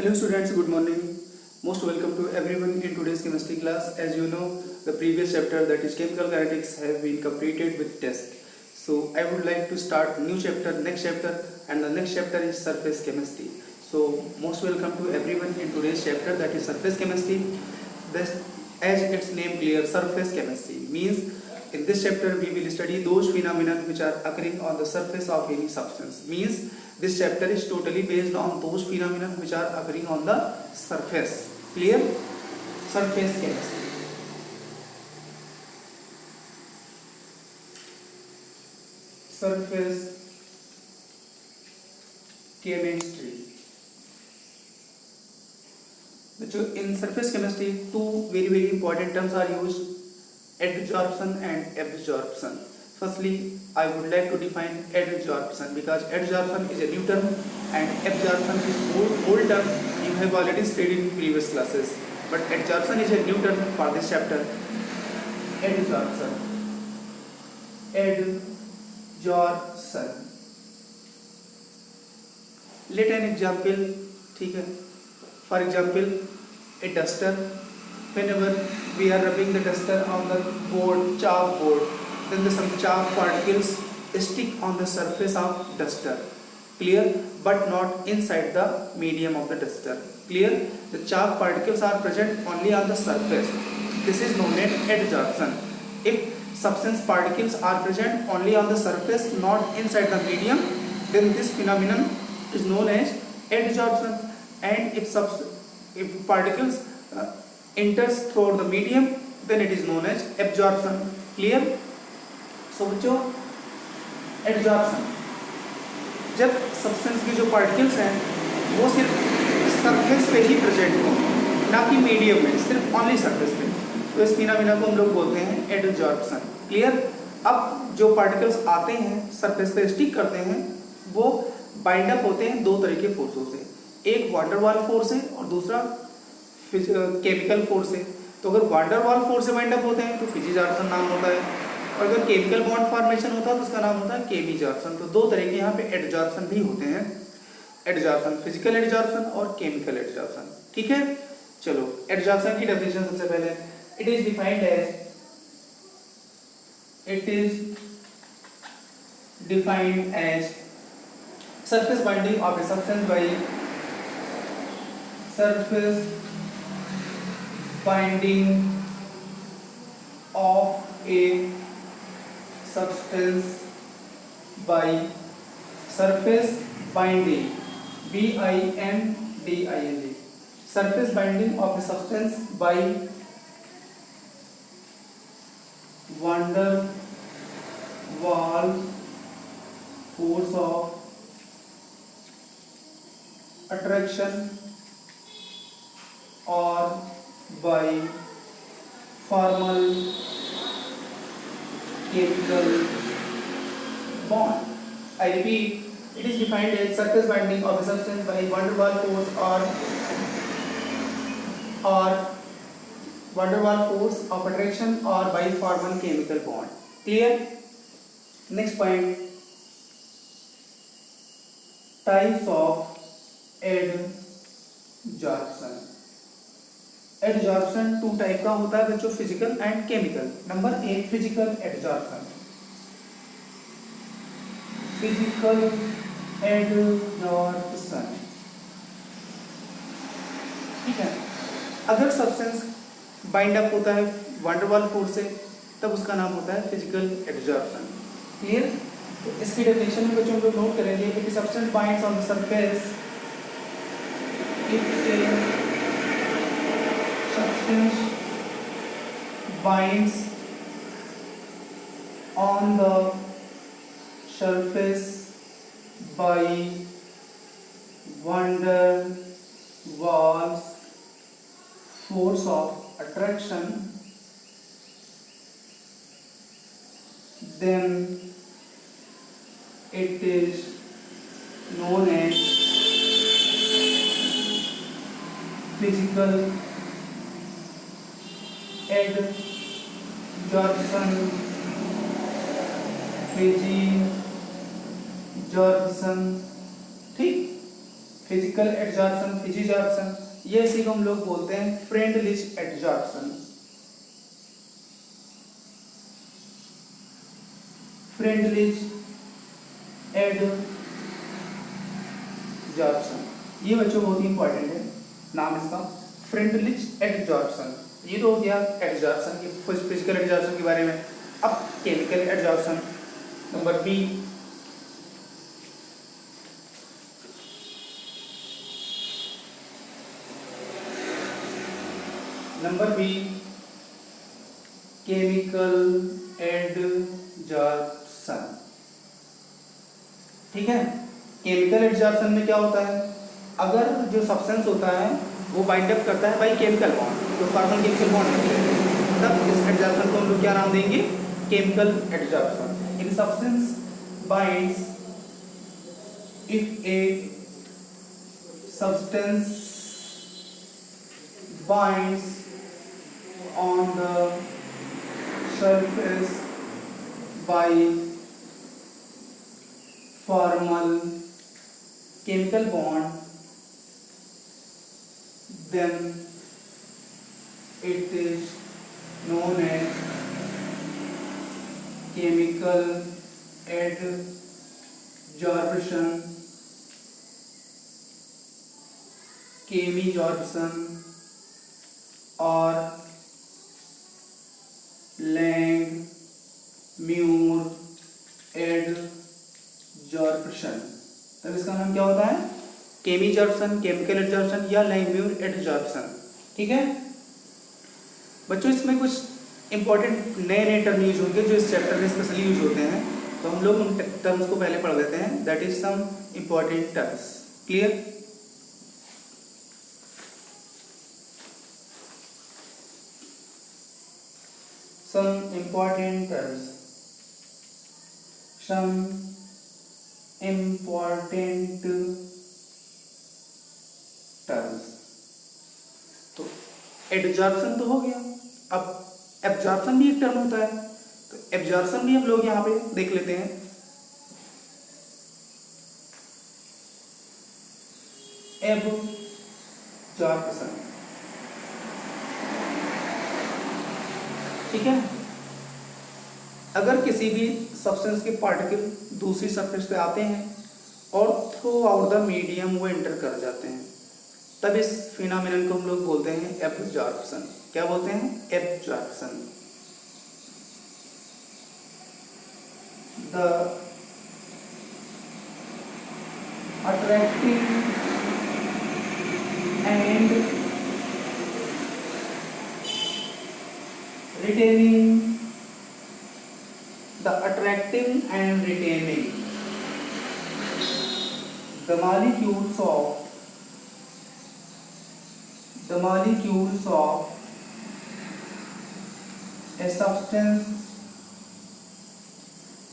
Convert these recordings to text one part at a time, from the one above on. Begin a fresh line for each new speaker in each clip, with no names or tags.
Hello students, good morning. Most welcome to everyone in today's chemistry class. As you know, the previous chapter, that is chemical kinetics, have been completed with test. So I would like to start new chapter, next chapter, and the next chapter is surface chemistry. So most welcome to everyone in today's chapter, that is surface chemistry. This, as its name clear, surface chemistry means in this chapter we will study those phenomena which are occurring on the surface of any substance. Means this chapter is totally based on those phenomena which are occurring on the surface. Clear? Surface chemistry. Surface chemistry. In surface chemistry, two very important terms are used: adsorption and absorption. Firstly, I would like to define adsorption because adsorption is a new term and absorption is old term. You have already studied in previous classes, but adsorption is a new term for this chapter. Adsorption. Adsorption. Let an example. ठीक है. For example, a duster. Whenever we are rubbing the duster on the board, chalk board, then some chalk particles stick on the surface of duster. Clear? But not inside the medium of the duster. Clear? The chalk particles are present only on the surface. This is known as adsorption. If substance particles are present only on the surface, not inside the medium, then this phenomenon is known as adsorption. And if particles enters through the medium, then it is known as absorption. Clear? So बच्चों, adsorption जब substance के जो particles हैं वो सिर्फ surface पे ही present हो, ना कि मीडियम में, सिर्फ ओनली सरफेस पे, तो इस फिनोमेना को हम लोग बोलते हैं एडसॉर्प्शन. क्लियर? अब जो पार्टिकल्स आते हैं सरफेस पे स्टिक करते हैं, वो बाइंड अप होते हैं दो तरह के फोर्सों से. एक वाटर वॉल फोर्स है और दूसरा केमिकल फोर्स है. तो अगर वाटर वॉल फोर्स से बाइंड अप होते हैं तो फिजिजॉर्प्शन नाम होता है, और अगर केमिकल बॉन्ड फॉर्मेशन होता है तो उसका नाम होता है केमिजॉर्प्शन. तो दो तरह के यहाँ पे एडसॉर्प्शन भी होते हैं. एडसॉर्प्शन, फिजिकल एडसॉर्प्शन और केमिकल एडसॉर्प्शन. ठीक है, चलो एडसॉर्प्शन की डेफिनेशन सबसे पहले, it is defined as surface binding of a substance by surface binding of a substance by surface binding, BINDING, surface binding of a substance by van der Waals force of attraction or by formal chemical bond. I repeat, it is defined as surface binding of a substance by van der Waals force or van der Waals force of attraction or by formal chemical bond. Clear? Next point, types of adsorption. Adsorption two type का होता है बच्चों, physical and chemical. Number एक, physical adsorption. Physical adsorption, ठीक है. अगर substance bind up होता है van der Waals फोर्स से, तब उसका नाम होता है फिजिकल एडसॉर्प्शन. क्लियर? तो इसकी डेफिनेशन में बच्चों हम लोग नोट करेंगे कि substance binds on the surface, if a substance binds on the surface by van der Waals force of attraction, then it is known as physical adsorption. फिजिजॉर्प्शन, ठीक, physical adsorption, फिजिजॉर्प्शन, ये इसी को हम लोग बोलते हैं फ्रेंडलिश एडजॉर्प्शन। फ्रेंडलिश एडजॉर्प्शन, ये बच्चों बहुत ही इंपॉर्टेंट है नाम इसका, फ्रेंडलिश एडजॉर्प्शन। ये तो हो गया एडजॉर्प्शन की, फिजिकल एडजॉर्प्शन के बारे में। अब chemical adsorption number B. Number B chemical adsorption. ठीक है, केमिकल एडजॉर्प्शन में क्या होता है, अगर जो सब्सटेंस होता है वो बाइंड अप करता है बाई केमिकल बॉन्ड, जो कार्बन केमिकल बॉन्ड है, तब इस एडजॉर्प्शन को हम लोग क्या नाम देंगे, chemical adsorption. In substance binds, if a substance binds on the surface by formal chemical bond, then it is known as chemical adsorption, chemisorption और लैंग-म्यूर एडजॉर्प्शन। तब इसका नाम क्या होता है, केमिजॉर्प्शन, केमिकल एडजॉर्प्शन या लैंग-म्यूर एडजॉर्प्शन। ठीक है बच्चों, इसमें कुछ इंपॉर्टेंट नए टर्म यूज होंगे जो इस चैप्टर में स्पेशली यूज होते हैं, तो हम लोग उन टर्म्स को पहले पढ़ लेते हैं। That is some important terms. Clear? Some important terms. Some important terms. तो एडजॉर्प्शन तो हो गया, अब एब्जॉर्प्शन भी एक टर्म होता है, तो एब्जॉर्प्शन भी हम लोग यहाँ पे देख लेते हैं। एब्जॉर्प्शन, ठीक है, अगर किसी भी सब्सटेंस के पार्टिकल दूसरी सरफेस पे आते हैं और थ्रू आउट द मीडियम वो एंटर कर जाते हैं, तब इस फिनोमेनन को हम लोग बोलते हैं एब्जॉर्प्शन। क्या बोलते हैं? Absorption. The attracting and retaining, the attracting and retaining the molecules of a substance,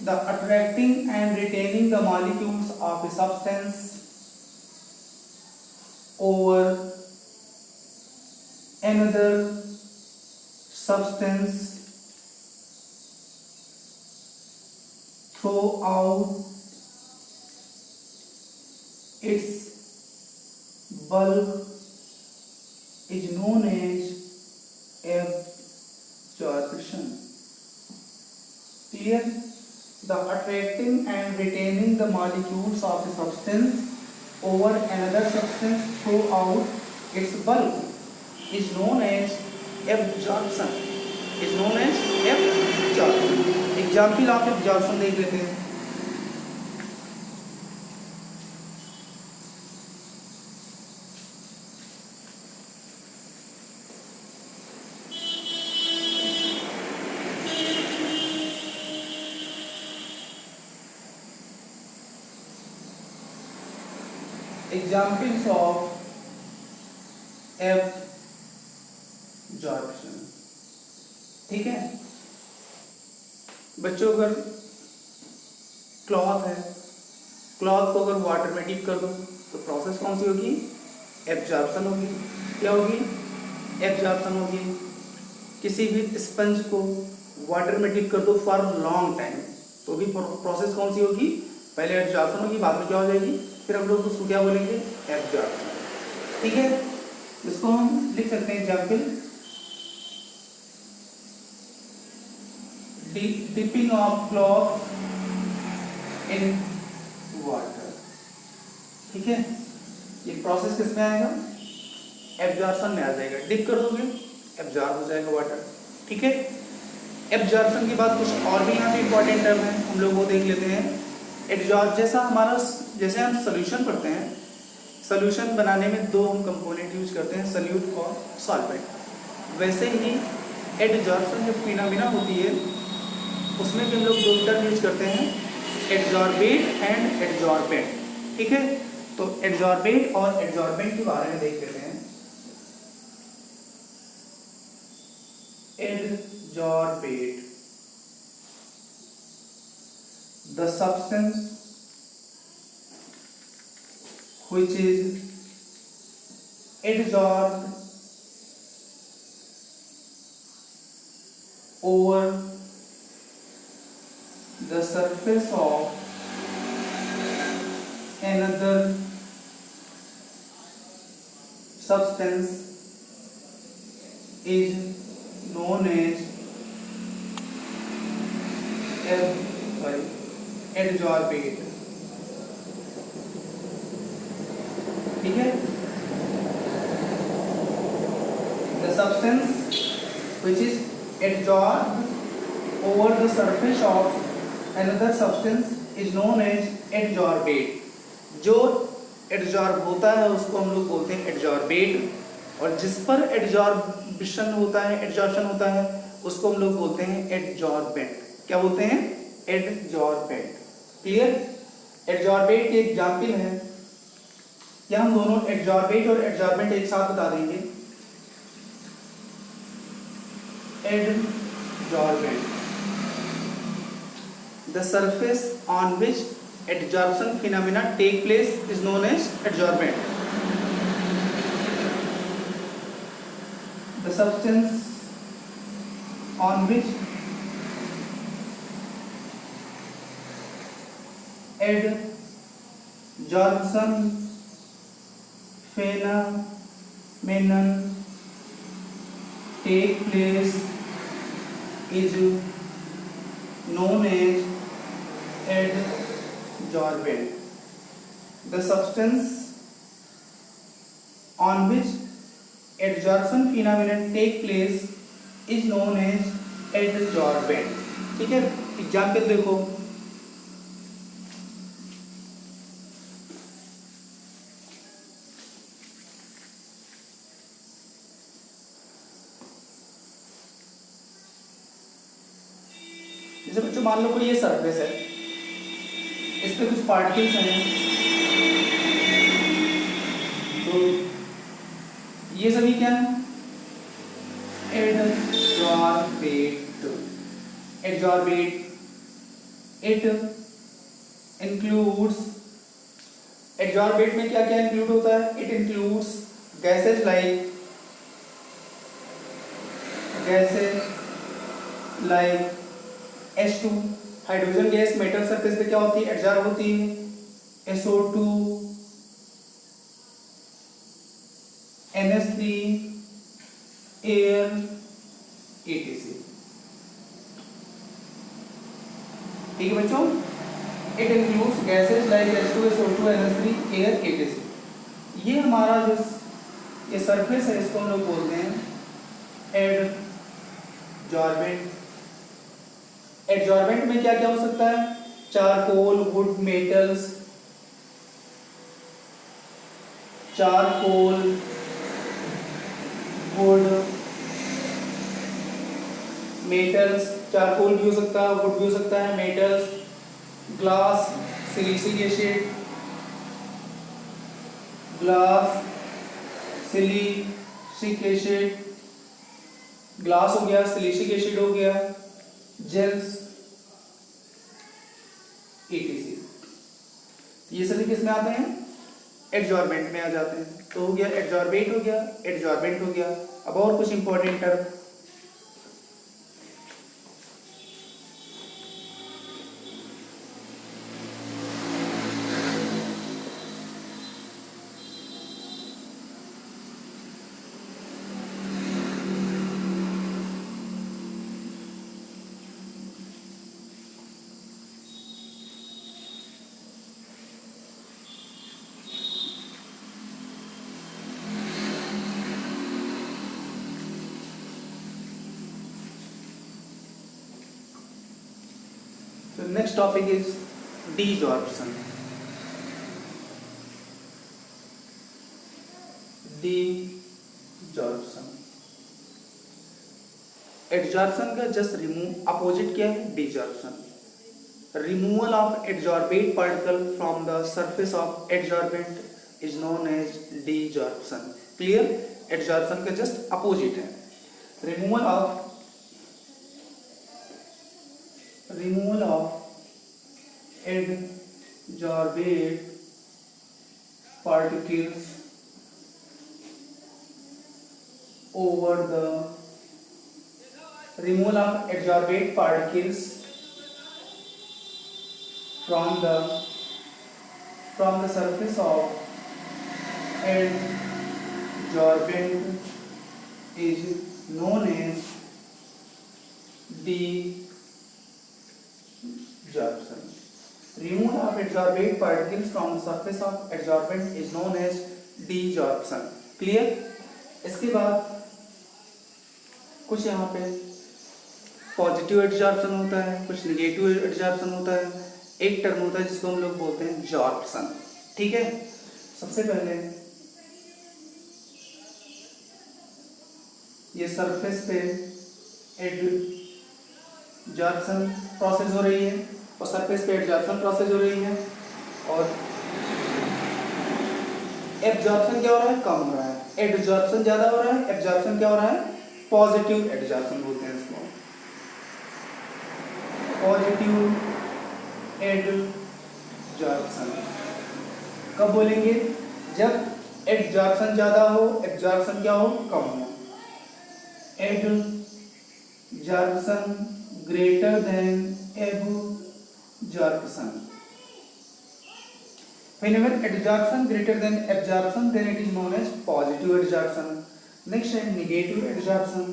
the attracting and retaining the molecules of a substance over another substance throughout its bulk is known as absorption. Clear? The attracting and retaining the molecules of a substance over another substance throughout its bulk is known as absorption. Is known as absorption. Example of absorption देख लेते हैं। Examples of absorption। ठीक है बच्चों, अगर cloth है, cloth को अगर वाटर में डिप कर दो तो प्रोसेस कौन सी होगी? एब्जॉर्प्शन होगी। क्या होगी? एब्जॉर्प्शन होगी। किसी भी स्पंज को वाटर में डिप कर दो फॉर लॉन्ग टाइम तो भी प्रोसेस कौन सी होगी? पहले एब्जॉर्प्शन होगी, बाद में क्या हो जाएगी? फिर हम लोग उसको क्या बोलेंगे, एब्जॉर्प्शन। ठीक है, इसको हम लिख सकते हैं example, dipping of cloth in water. ठीक है, ये प्रोसेस किस में आएगा, एब्जॉर्प्शन में आ जाएगा। डिप कर दोगे एब्जॉर्ब हो जाएगा वाटर। ठीक है, एब्जॉर्प्शन के बाद कुछ और भी यहाँ पे इंपॉर्टेंट टर्म है, हम लोग वो देख लेते हैं। एब्जॉर्ब जैसे हम सोल्यूशन पढ़ते हैं, सोल्यूशन बनाने में दो हम कंपोनेंट यूज करते हैं, सल्यूट और सॉल्वेंट। वैसे ही एडजॉर्प्शन जब फिनोमेना होती है उसमें भी हम लोग दो टर्म यूज करते हैं, एडजॉर्बेट एंड एडजॉर्बेंट। ठीक है, तो एडजॉर्बेट और एडजॉर्बेंट के बारे में देख लेते हैं। Adsorbate, the substance which is adsorbed over the surface of another substance is known as adsorbate। ठीक है, the substance which is adsorbed over the surface of another substance is known as adsorbate। जो adsorb होता है उसको हम लोग बोलते हैं एडजॉर्बेट, और जिस पर एडजॉर्बिशन होता है, एडजॉर्प्शन होता है, उसको हम लोग बोलते हैं एडजॉर्बेंट। क्या बोलते हैं, एडजॉर्बेंट। क्लियर, एडजॉर्बेट के एग्जाम्पल है, या हम दोनों एडजॉर्बेट और एडजॉर्बेंट एक साथ बता देंगे। Adsorbent, the surface on which adsorption phenomena take place is known as adsorbent. The substance on which adsorption phenomenon take place is known as adsorbent। The substance on which adsorption phenomenon take place is known as adsorbent। ठीक है, example देखो, जैसे बच्चों मान लो कोई ये surface है, इस पे कुछ पार्टिकल्स हैं, तो ये सभी क्या है, adsorbate. Adsorbate it includes, adsorbate में क्या क्या इंक्लूड होता है, it includes gases like H2, hydrogen gas metal surface पे क्या होती है, एडजॉर्ब होती है, SO2, NH3, एयर, etc। ठीक है बच्चों, it includes gases like H2, SO2, NH3, air, etc। ये हमारा जो ये सरफेस है इसको हम लोग बोलते हैं एडजॉर्बेंट। एडजॉर्बेंट में क्या क्या हो सकता है, charcoal, would, metals, charcoal, would, metals, charcoal भी हो सकता है, वुड भी हो सकता है, metals, glass, silicic acid, glass, silicic acid, glass हो गया, सिलिसिक एसिड हो गया, जेल्स, etc। ये सभी किस में आते हैं, एडजॉर्बेंट में आ जाते हैं। तो हो गया एडजॉर्बेट, हो गया एडजॉर्बेंट, हो गया। अब और कुछ important term, So next topic is desorption. Desorption. Adsorption का जस्ट अपोजिट क्या है? Desorption. Removal of adsorbate particle from the surface of adsorbent is known as desorption. Clear? Adsorption का जस्ट अपोजिट है. Removal of adsorbate particles over the removal of adsorbate particles from the surface of adsorbent is known as desorption. Removal of adsorbate particles from the surface of adsorbent is known as desorption. Clear? इसके बाद कुछ यहाँ पे positive adsorption होता है, कुछ negative adsorption होता है, एक टर्म होता है जिसको हम लोग बोलते हैं जॉर्प्शन. ठीक है, सबसे पहले ये सरफेस पे एडजॉर्प्शन प्रोसेस हो रही है और सरफेस पे एडजॉर्प्शन प्रोसेस हो रही है और एब्जॉर्प्शन क्या हो रहा है? कम हो रहा है. एडजॉर्प्शन ज्यादा हो रहा है, एब्जॉर्प्शन क्या हो रहा है? पॉजिटिव एडजॉर्प्शन बोलते हैं इसको. पॉजिटिव एडजॉर्प्शन कब बोलेंगे? जब एडजॉर्प्शन ज्यादा हो, एब्जॉर्प्शन क्या हो? कम हो. Adsorption greater than absorption. Whenever adsorption greater than absorption, then it is known as positive adsorption. Next है negative adsorption.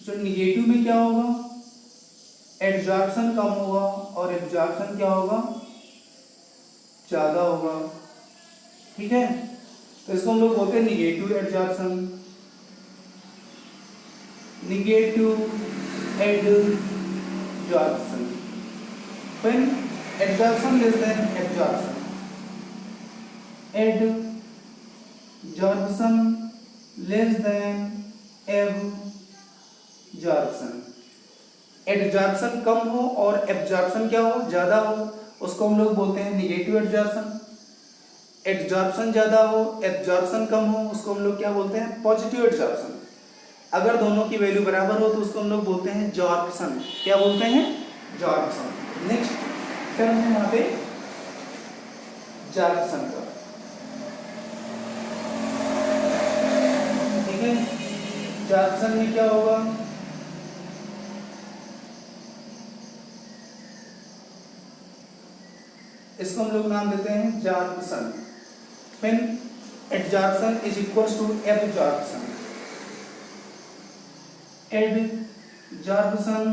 जो negative में क्या होगा? Adsorption कम होगा और absorption क्या होगा? ज़्यादा होगा. ठीक है, तो इसको हम लोग बोलते हैं negative adsorption. Negative adsorption. When adsorption less than absorption. Adsorption less than absorption. Adsorption कम हो और एब्जॉर्प्शन क्या हो? ज्यादा हो, उसको हम लोग बोलते हैं निगेटिव एडजॉर्प्शन. एडजॉर्प्शन ज्यादा हो, एब्जॉर्प्शन कम हो, उसको हम लोग क्या बोलते हैं? Positive adsorption. अगर दोनों की वैल्यू बराबर हो तो उसको हम लोग बोलते हैं जॉर्प्शन. क्या बोलते हैं? जॉर्प्शन. नेक्स्ट टर्म है यहाँ पे जॉर्प्शन का. ठीक है, जॉर्प्शन में क्या होगा? इसको हम लोग नाम देते हैं sorption. When adsorption is equals to absorption. Adsorption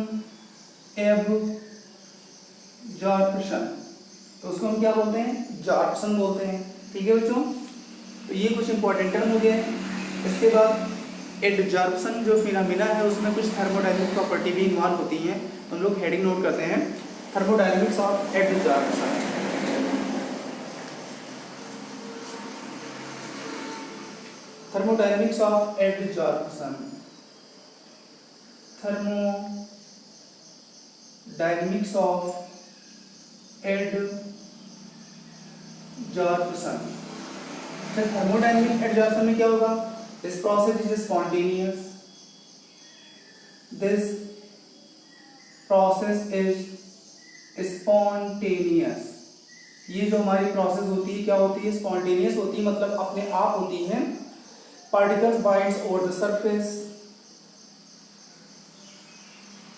absorption, तो उसको हम क्या बोलते हैं? जॉर्प्शन बोलते हैं. ठीक है बच्चों, तो ये कुछ इंपॉर्टेंट टर्म हो गए. इसके बाद एडजॉर्प्शन जो फिनोमेना है उसमें कुछ थर्मोडायनेमिक प्रॉपर्टी भी इन्वॉल्व होती हैं. हम लोग हेडिंग नोट करते हैं, thermodynamics of adsorption. Thermodynamics of adsorption. thermodynamics of adsorption. तो thermodynamic adsorption में क्या होगा? This process is spontaneous. This process is spontaneous. ये जो हमारी प्रोसेस होती है क्या होती है? स्पॉन्टेनियस होती है, मतलब अपने आप होती है. Particles binds over the surface.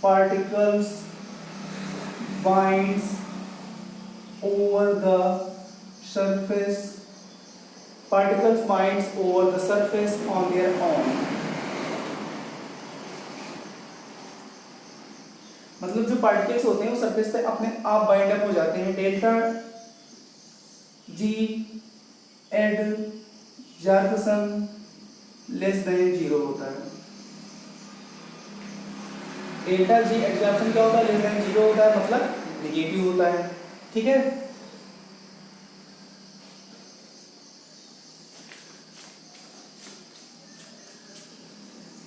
Particles binds over the surface. Particles binds over the surface on their own. मतलब जो पार्टिकल्स होते हैं वो सरफेस पे अपने आप बाइंड अप हो जाते हैं. Delta G adsorption less than 0 होता है. डेल्टा जी एग्जॉर्प्शन क्या होता है, लेस देन 0 होता है, मतलब नेगेटिव होता है, ठीक है।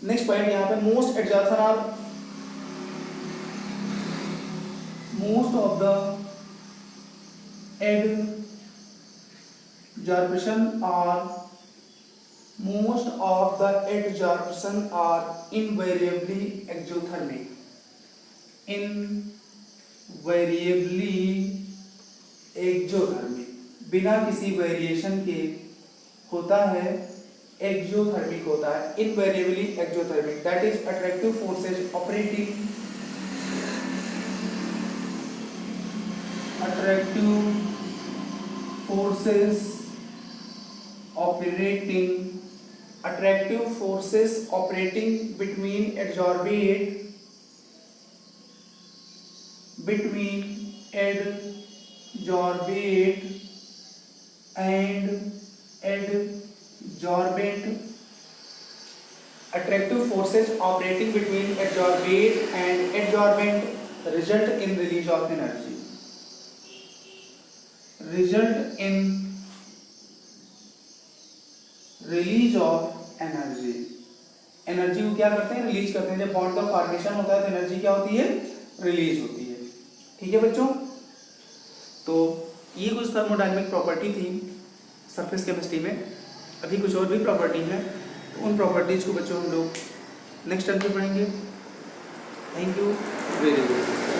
नेक्स्ट पॉइंट यहाँ पे, most adsorption are most of the adsorption are most of the adsorption are invariably exothermic, invariably exothermic, बिना किसी वेरिएशन के होता है, एक्सोथर्मिक होता है, invariably exothermic, that is attractive forces operating attractive forces operating between adsorbate and adsorbent, attractive forces operating between adsorbate and adsorbent result in release of energy, result in release of energy, energy को क्या करते हैं, release करते हैं। जब bond का formation होता है तो एनर्जी क्या होती है, रिलीज होती है, ठीक है बच्चों। तो ये कुछ थर्मोडायनेमिक प्रॉपर्टी थी सरफेस केमिस्ट्री में। अभी कुछ और भी प्रॉपर्टी है, तो उन प्रॉपर्टीज को बच्चों हम लोग नेक्स्ट टाइम पे पढ़ेंगे। Thank you, very good.